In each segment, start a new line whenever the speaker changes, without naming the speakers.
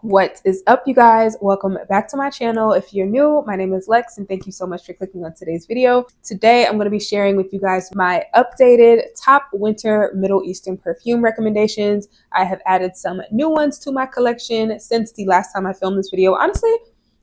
What is up, you guys? Welcome back to my channel. If you're new, my name is Lex and thank you so much for clicking on today's video. Today I'm going to be sharing with you guys my updated top winter Middle Eastern perfume recommendations. I have added some new ones to my collection since the last time I filmed this video. Honestly,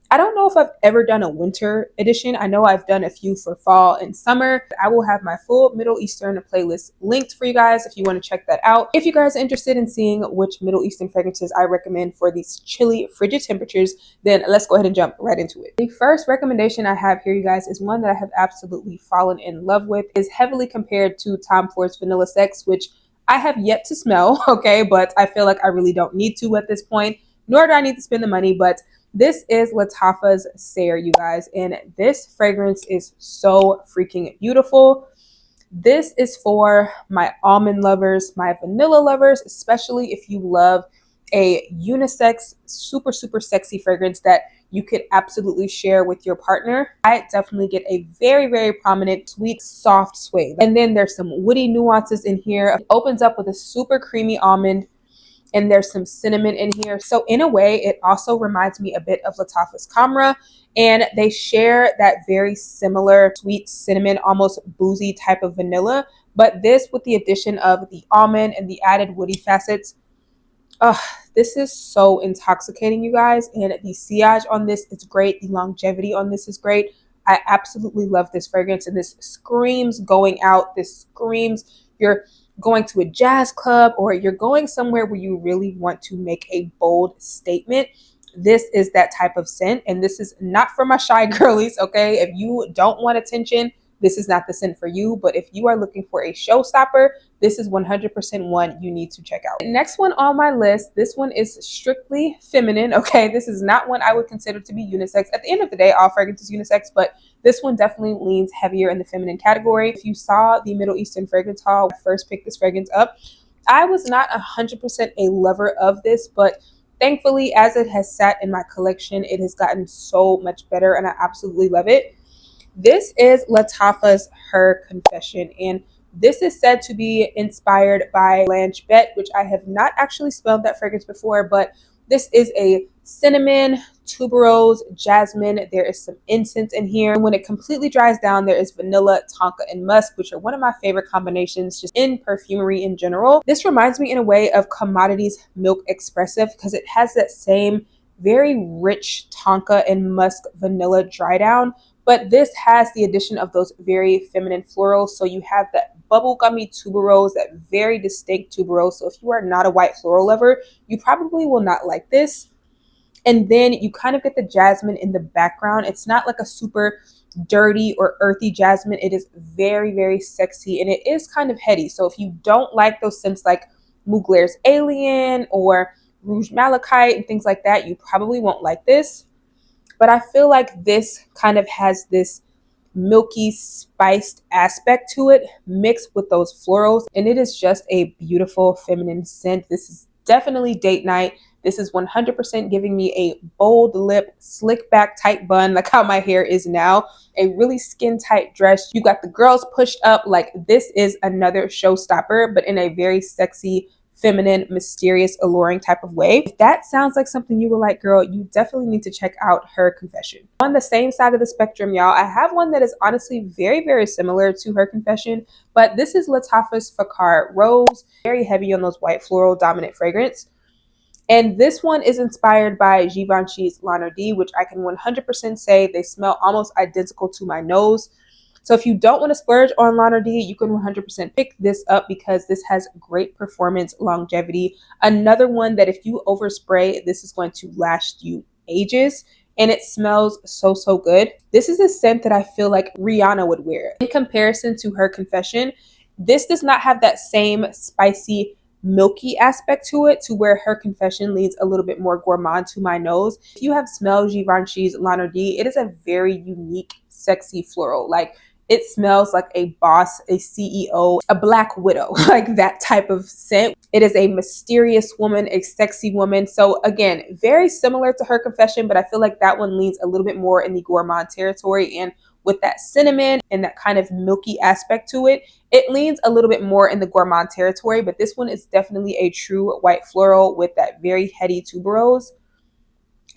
I don't know if I've ever done a winter edition. I know I've done a few for fall and summer. I will have my full Middle Eastern playlist linked for you guys if you want to check that out. If you guys are interested in seeing which Middle Eastern fragrances I recommend for these chilly, frigid temperatures, then let's go ahead and jump right into it. The first recommendation I have here, you guys, is one that I have absolutely fallen in love with. It is heavily compared to Tom Ford's Vanilla Sex, which I have yet to smell, okay, but I feel like I really don't need to at this point, nor do I need to spend the money, but this is Lattafa's Sayer, you guys, and this fragrance is so freaking beautiful. This is for my almond lovers, my vanilla lovers, especially if you love a unisex, super sexy fragrance that you could absolutely share with your partner. I definitely get a very prominent, sweet, soft sway. And then there's some woody nuances in here. It opens up with a super creamy almond, and there's some cinnamon in here. So in a way, it also reminds me a bit of Lattafa's Camera, and they share that very similar sweet cinnamon, almost boozy type of vanilla. But this, with the addition of the almond and the added woody facets, this is so intoxicating, you guys. And the sillage on this is great. The longevity on this is great. I absolutely love this fragrance, and this screams going out. This screams you're going to a jazz club or you're going somewhere where you really want to make a bold statement. This is that type of scent, and this is not for my shy girlies, okay? If you don't want attention, this is not the scent for you. But if you are looking for a showstopper, this is 100% one you need to check out. Next one on my list, this one is strictly feminine, okay? This is not one I would consider to be unisex. At the end of the day, all fragrance is unisex, but this one definitely leans heavier in the feminine category. If you saw the Middle Eastern fragrance haul, I first picked this fragrance up, I was not 100% a lover of this, but thankfully, as it has sat in my collection, it has gotten so much better, and I absolutely love it. This is Lattafa's Her Confession, and this is said to be inspired by Blanche Bette, which I have not actually smelled that fragrance before, but this is a cinnamon, tuberose, jasmine. There is some incense in here. And when it completely dries down, there is vanilla, tonka, and musk, which are one of my favorite combinations just in perfumery in general. This reminds me in a way of Commodities Milk Expressive because it has that same very rich tonka and musk vanilla dry down, but this has the addition of those very feminine florals. So you have that bubblegummy tuberose, that very distinct tuberose. So if you are not a white floral lover, you probably will not like this. And then you kind of get the jasmine in the background. It's not like a super dirty or earthy jasmine. It is very sexy, and it is kind of heady. So if you don't like those scents like Mugler's Alien or Rouge Malachite and things like that, you probably won't like this. But I feel like this kind of has this milky, spiced aspect to it mixed with those florals, and it is just a beautiful feminine scent. This is definitely date night. This is 100% giving me a bold lip, slick back tight bun, like how my hair is now, a really skin tight dress. You got the girls pushed up. Like, this is another showstopper, but in a very sexy, feminine, mysterious, alluring type of way. If that sounds like something you would like, girl, you definitely need to check out Her Confession. On the same side of the spectrum, y'all, I have one that is honestly very similar to Her Confession, but this is Lattafa's Fakar Rose, very heavy on those white floral dominant fragrance. And this one is inspired by Givenchy's La Nardi, which I can 100% say they smell almost identical to my nose. So if you don't want to splurge on La Nardi, you can 100% pick this up because this has great performance longevity. Another one that if you overspray, this is going to last you ages. And it smells so good. This is a scent that I feel like Rihanna would wear. In comparison to Her Confession, this does not have that same spicy, milky aspect to it, to where Her Confession leans a little bit more gourmand to my nose. If you have smelled Givenchy's La Nardi, it is a very unique, sexy floral. Like, it smells like a boss, a CEO, a black widow, like that type of scent. It is a mysterious woman, a sexy woman. So again, very similar to Her Confession, but I feel like that one leans a little bit more in the gourmand territory. And with that cinnamon and that kind of milky aspect to it, it leans a little bit more in the gourmand territory. But this one is definitely a true white floral with that very heady tuberose.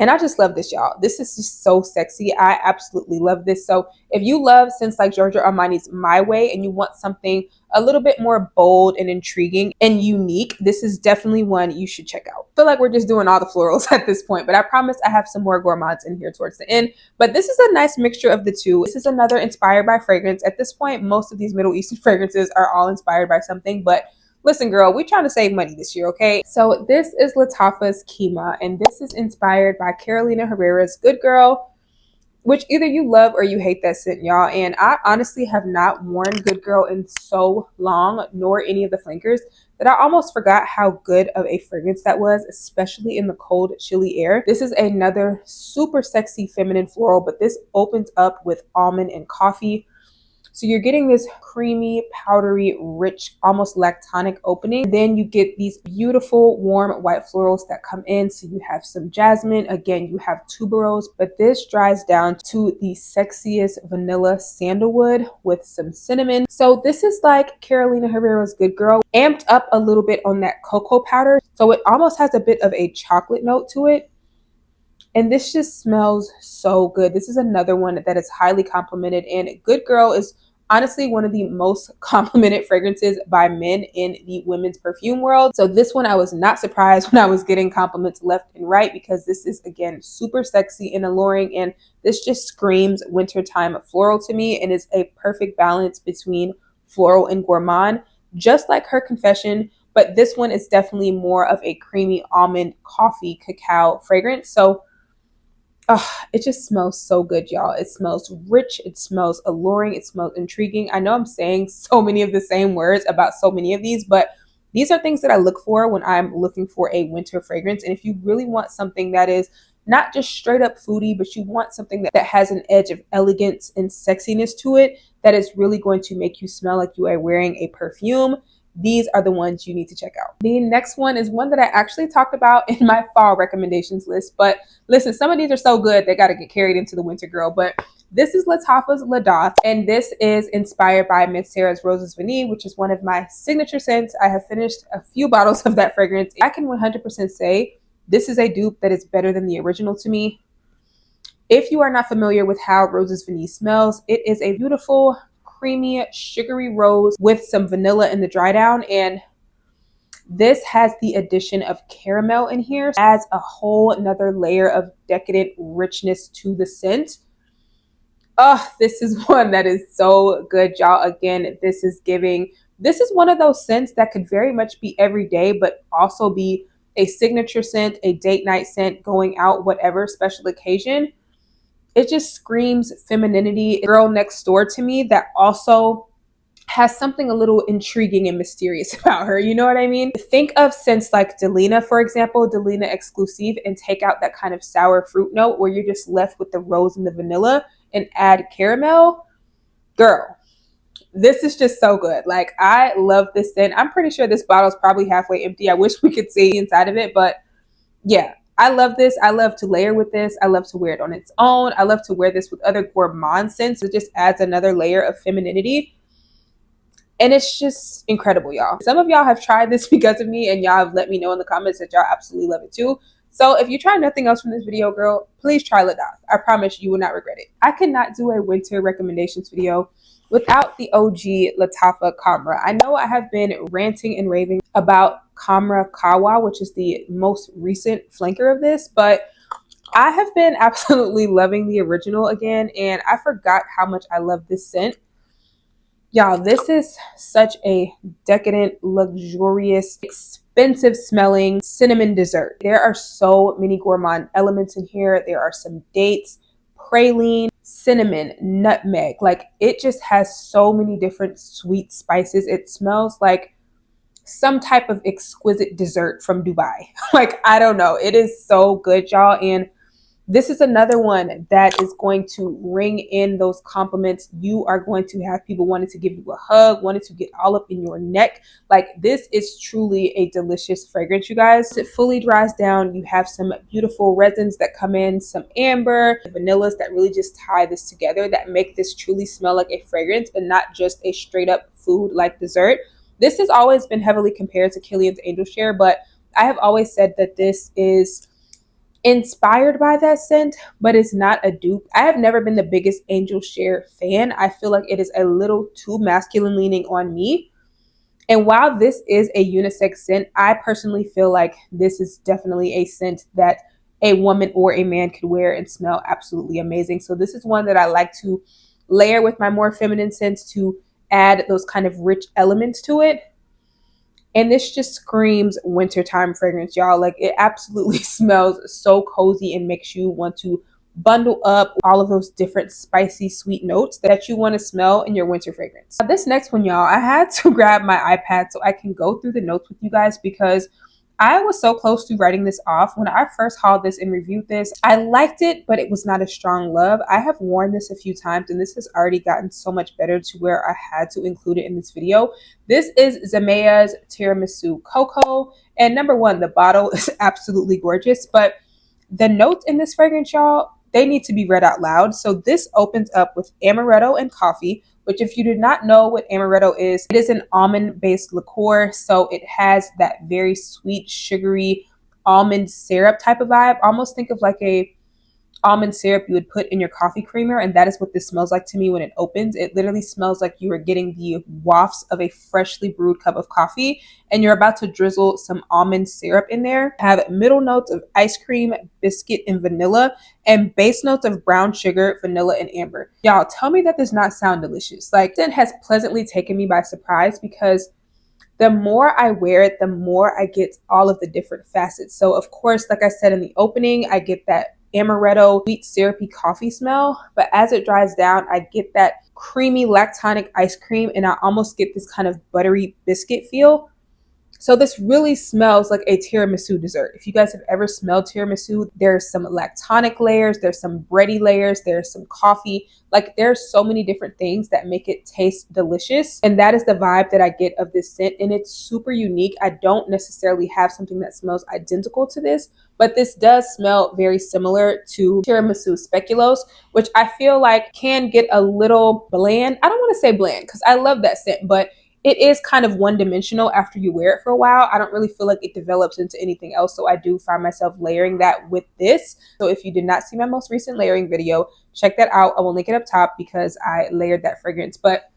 And I just love this, y'all. This is just so sexy. I absolutely love this. So if you love scents like Giorgio Armani's My Way and you want something a little bit more bold and intriguing and unique, this is definitely one you should check out. I feel like we're just doing all the florals at this point, but I promise I have some more gourmands in here towards the end. But this is a nice mixture of the two. This is another inspired by fragrance. At this point, most of these Middle Eastern fragrances are all inspired by something, but listen, girl, we're trying to save money this year, okay? So this is Lattafa's Kima, and this is inspired by Carolina Herrera's Good Girl, which either you love or you hate that scent, y'all. And I honestly have not worn Good Girl in so long, nor any of the flankers, that I almost forgot how good of a fragrance that was, especially in the cold, chilly air. This is another super sexy feminine floral, but this opens up with almond and coffee. So you're getting this creamy, powdery, rich, almost lactonic opening. Then you get these beautiful, warm white florals that come in. So you have some jasmine. Again, you have tuberose, but this dries down to the sexiest vanilla sandalwood with some cinnamon. So this is like Carolina Herrera's Good Girl, amped up a little bit on that cocoa powder. So it almost has a bit of a chocolate note to it. And this just smells so good. This is another one that is highly complimented, and Good Girl is honestly one of the most complimented fragrances by men in the women's perfume world. So this one, I was not surprised when I was getting compliments left and right, because this is, again, super sexy and alluring, and this just screams wintertime floral to me, and is a perfect balance between floral and gourmand, just like her Confession. But this one is definitely more of a creamy almond, coffee, cacao fragrance. So oh, it just smells so good, y'all. It smells rich. It smells alluring. It smells intriguing. I know I'm saying so many of the same words about so many of these, but these are things that I look for when I'm looking for a winter fragrance. And if you really want something that is not just straight up foodie, but you want something that has an edge of elegance and sexiness to it, that is really going to make you smell like you are wearing a perfume, these are the ones you need to check out. The next one is one that I actually talked about in my fall recommendations list, but listen, some of these are so good they got to get carried into the winter, girl. But this is Lattafa's Ladas, and this is inspired by Miss Sarah's Roses Vanille, which is one of my signature scents. I have finished a few bottles of that fragrance. I can 100% say this is a dupe that is better than the original to me. If you are not familiar with how Roses Vanille smells, it is a beautiful, creamy, sugary rose with some vanilla in the dry down, and this has the addition of caramel in here, adds a whole another layer of decadent richness to the scent. Oh, this is one that is so good, y'all. Again, this is one of those scents that could very much be every day, but also be a signature scent, a date night scent, going out, whatever special occasion. It just screams femininity, girl next door to me, that also has something a little intriguing and mysterious about her. You know what I mean? Think of scents like Delina, for example, Delina Exclusive, and take out that kind of sour fruit note where you're just left with the rose and the vanilla and add caramel. Girl, this is just so good. Like, I love this scent. I'm pretty sure this bottle is probably halfway empty. I wish we could see inside of it, but yeah, I love this. I love to layer with this. I love to wear it on its own. I love to wear this with other gourmand scents. It just adds another layer of femininity. And it's just incredible, y'all. Some of y'all have tried this because of me, and y'all have let me know in the comments that y'all absolutely love it too. So if you try nothing else from this video, girl, please try Ladas. I promise you will not regret it. I cannot do a winter recommendations video without the OG Lattafa Kamra. I know I have been ranting and raving about Kamra Kawa, which is the most recent flanker of this, but I have been absolutely loving the original again, and I forgot how much I love this scent. Y'all, this is such a decadent, luxurious, expensive smelling cinnamon dessert. There are so many gourmand elements in here. There are some dates, praline, cinnamon, nutmeg. Like, it just has so many different sweet spices. It smells like some type of exquisite dessert from Dubai. Like, I don't know. It is so good, y'all. And this is another one that is going to ring in those compliments. You are going to have people wanting to give you a hug, wanting to get all up in your neck. Like, this is truly a delicious fragrance, you guys. It fully dries down. You have some beautiful resins that come in, some amber, vanillas that really just tie this together, that make this truly smell like a fragrance and not just a straight up food like dessert. This has always been heavily compared to Kilian's Angel Share, but I have always said that this is inspired by that scent, but it's not a dupe. I have never been the biggest Angel Share fan. I feel like it is a little too masculine leaning on me. And while this is a unisex scent, I personally feel like this is definitely a scent that a woman or a man could wear and smell absolutely amazing. So this is one that I like to layer with my more feminine scents to add those kind of rich elements to it. And this just screams wintertime fragrance, y'all. Like, it absolutely smells so cozy and makes you want to bundle up all of those different spicy sweet notes that you want to smell in your winter fragrance. This next one, y'all, I had to grab my iPad so I can go through the notes with you guys because I was so close to writing this off. When I first hauled this and reviewed this, I liked it, but it was not a strong love. I have worn this a few times and this has already gotten so much better to where I had to include it in this video. This is Zamea's Tiramisu Cocoa. And number one, the bottle is absolutely gorgeous, but the notes in this fragrance, y'all, they need to be read out loud. So this opens up with amaretto and coffee, which, if you did not know what amaretto is, it is an almond-based liqueur. So it has that very sweet, sugary almond syrup type of vibe. Almost think of like a almond syrup you would put in your coffee creamer, and that is what this smells like to me when it opens. It literally smells like you are getting the wafts of a freshly brewed cup of coffee and you're about to drizzle some almond syrup in there. Have middle notes of ice cream, biscuit, and vanilla, and base notes of brown sugar, vanilla, and amber. Y'all, tell me that does not sound delicious. Like, it has pleasantly taken me by surprise because the more I wear it, the more I get all of the different facets. So of course, like I said in the opening, I get that amaretto, sweet syrupy coffee smell, but as it dries down, I get that creamy lactonic ice cream and I almost get this kind of buttery biscuit feel. So this really smells like a tiramisu dessert. If you guys have ever smelled tiramisu, there's some lactonic layers, there's some bready layers, there's some coffee. Like, there's so many different things that make it taste delicious. And that is the vibe that I get of this scent. And it's super unique. I don't necessarily have something that smells identical to this, but this does smell very similar to tiramisu speculoos, which I feel like can get a little bland. I don't want to say bland because I love that scent, but it is kind of one-dimensional after you wear it for a while. I don't really feel like it develops into anything else, so I do find myself layering that with this. So if you did not see my most recent layering video, check that out. I will link it up top because I layered that fragrance. But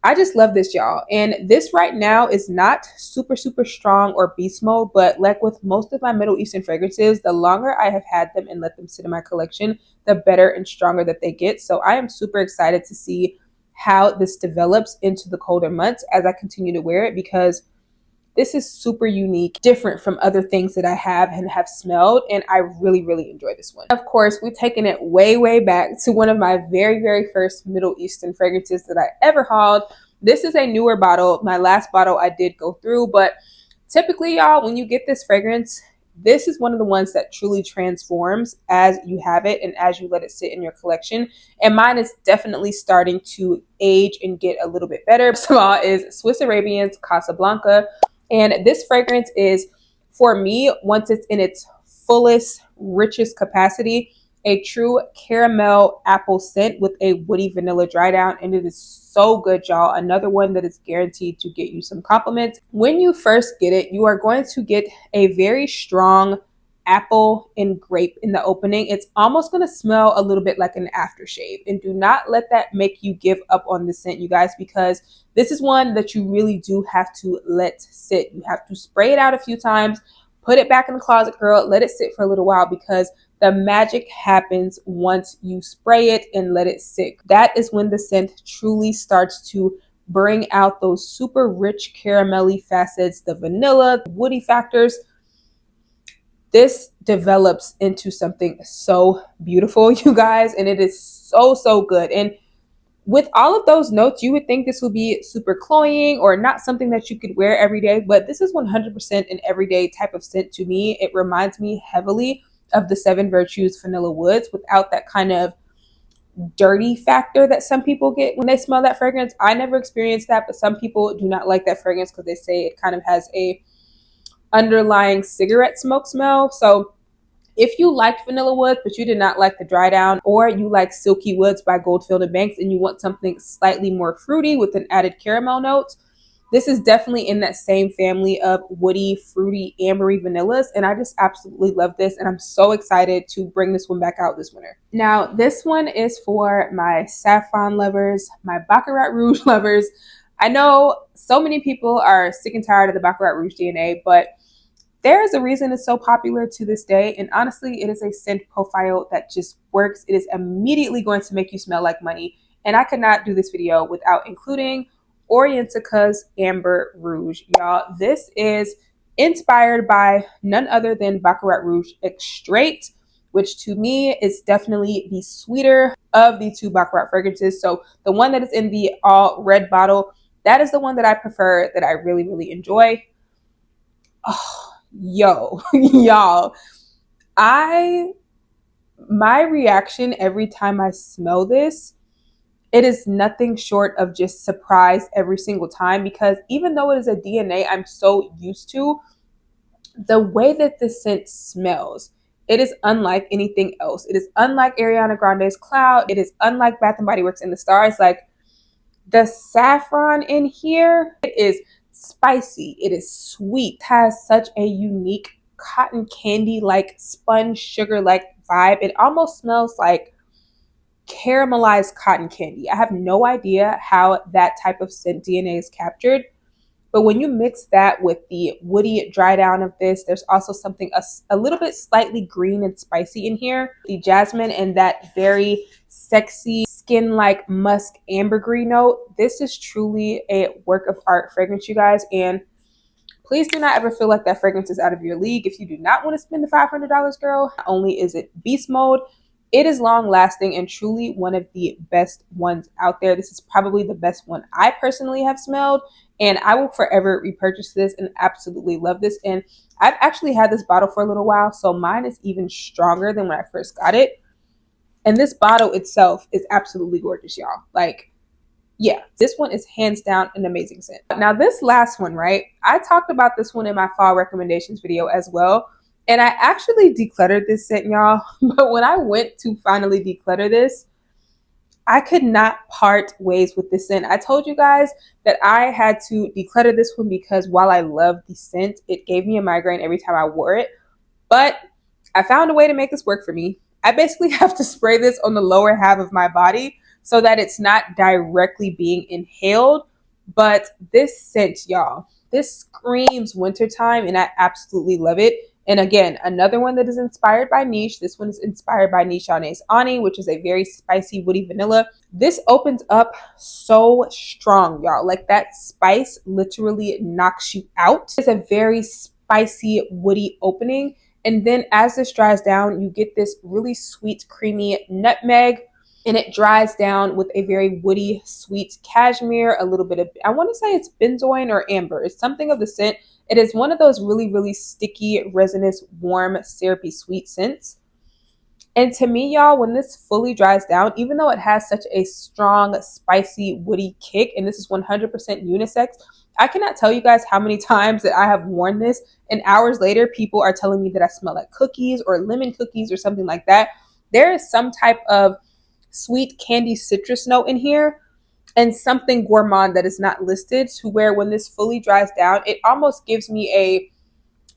I just love this, y'all. And this right now is not super, super strong or beast mode, but like with most of my Middle Eastern fragrances, the longer I have had them and let them sit in my collection, the better and stronger that they get. So I am super excited to see how this develops into the colder months as I continue to wear it, because this is super unique, different from other things that I have and have smelled, and I really, really enjoy this one. Of course, we've taken it way, way back to one of my very, very first Middle Eastern fragrances that I ever hauled. This is a newer bottle. My last bottle I did go through, but typically, y'all, when you get this fragrance, this is one of the ones that truly transforms as you have it and as you let it sit in your collection. And mine is definitely starting to age and get a little bit better. First of all is Swiss Arabian's Casablanca. And this fragrance is, for me, once it's in its fullest, richest capacity, a true caramel apple scent with a woody vanilla dry down, and it is so good, y'all. Another one that is guaranteed to get you some compliments. When you first get it, you are going to get a very strong apple and grape in the opening. It's almost going to smell a little bit like an aftershave, and do not let that make you give up on the scent, you guys, because this is one that you really do have to let sit. You have to spray it out a few times, put it back in the closet, girl, let it sit for a little while, because the magic happens once you spray it and let it sit. That is when the scent truly starts to bring out those super rich caramelly facets, the vanilla, the woody factors. This develops into something so beautiful, you guys, and it is so, so good. And with all of those notes, you would think this would be super cloying or not something that you could wear every day, but this is 100% an everyday type of scent to me. It reminds me heavily of the Seven Virtues Vanilla Woods without that kind of dirty factor that some people get when they smell that fragrance. I never experienced that, but some people do not like that fragrance because they say it kind of has a underlying cigarette smoke smell. So if you liked Vanilla Woods, but you did not like the dry down, or you like Silky Woods by Goldfield and Banks and you want something slightly more fruity with an added caramel note, This is definitely in that same family of woody, fruity, ambery vanillas, and I just absolutely love this, and I'm so excited to bring this one back out this winter. Now, this one is for my saffron lovers, my Baccarat Rouge lovers. I know so many people are sick and tired of the Baccarat Rouge DNA, but there is a reason it's so popular to this day, and honestly, it is a scent profile that just works. It is immediately going to make you smell like money, and I could not do this video without including Orientica's Amber Rouge. Y'all, this is inspired by none other than Baccarat Rouge Extrait, which to me is definitely the sweeter of the two Baccarat fragrances. So the one that is in the all red bottle, that is the one that I prefer, that I really, really enjoy. Oh, yo, y'all, my reaction every time I smell this, it is nothing short of just surprise every single time, because even though it is a DNA I'm so used to, the way that this scent smells, it is unlike anything else. It is unlike Ariana Grande's Cloud. It is unlike Bath and Body Works in the Stars. Like, the saffron in here, it is spicy, it is sweet, it has such a unique cotton candy like sponge sugar like vibe. It almost smells like caramelized cotton candy. I have no idea how that type of scent DNA is captured, but when you mix that with the woody dry down of this, there's also something a little bit slightly green and spicy in here. The jasmine and that very sexy skin like musk ambergris note. This is truly a work of art fragrance, you guys, and please do not ever feel like that fragrance is out of your league. If you do not want to spend the $500, girl, not only is it beast mode, it is long lasting and truly one of the best ones out there. This is probably the best one I personally have smelled, and I will forever repurchase this and absolutely love this. And I've actually had this bottle for a little while, so mine is even stronger than when I first got it. And this bottle itself is absolutely gorgeous, y'all. Like, yeah, this one is hands down an amazing scent. Now, this last one, right? I talked about this one in my fall recommendations video as well. And I actually decluttered this scent, y'all. But when I went to finally declutter this, I could not part ways with this scent. I told you guys that I had to declutter this one because while I love the scent, it gave me a migraine every time I wore it. But I found a way to make this work for me. I basically have to spray this on the lower half of my body so that it's not directly being inhaled. But this scent, y'all, this screams wintertime, and I absolutely love it. And again, another one that is inspired by Niche. This one is inspired by Niche Anais Ani, which is a very spicy, woody vanilla. This opens up so strong, y'all. Like, that spice literally knocks you out. It's a very spicy, woody opening. And then as this dries down, you get this really sweet, creamy nutmeg, and it dries down with a very woody, sweet cashmere, a little bit of, I want to say it's benzoin or amber. It's something of the scent. It is one of those really, really sticky, resinous, warm, syrupy, sweet scents. And to me, y'all, when this fully dries down, even though it has such a strong, spicy, woody kick, and this is 100% unisex, I cannot tell you guys how many times that I have worn this, and hours later, people are telling me that I smell like cookies or lemon cookies or something like that. There is some type of sweet candy citrus note in here, and something gourmand that is not listed, to where when this fully dries down, it almost gives me a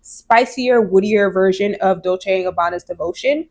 spicier, woodier version of Dolce & Gabbana's Devotion.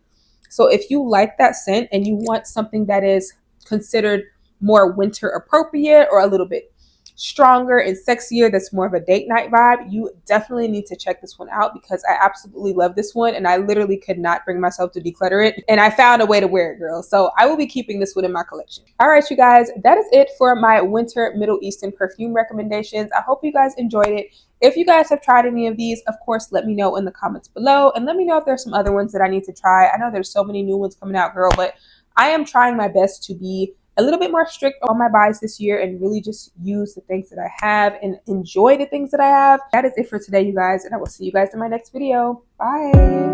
So if you like that scent and you want something that is considered more winter appropriate or a little bit stronger and sexier, that's more of a date night vibe, you definitely need to check this one out, because I absolutely love this one and I literally could not bring myself to declutter it, and I found a way to wear it, girl. So I will be keeping this one in my collection. All right, you guys, that is it for my winter Middle Eastern perfume recommendations. I hope you guys enjoyed it. If you guys have tried any of these, of course, let me know in the comments below, and let me know if there's some other ones that I need to try. I know there's so many new ones coming out, girl, but I am trying my best to be a little bit more strict on my buys this year and really just use the things that I have and enjoy the things that I have. That is it for today, you guys, and I will see you guys in my next video. Bye.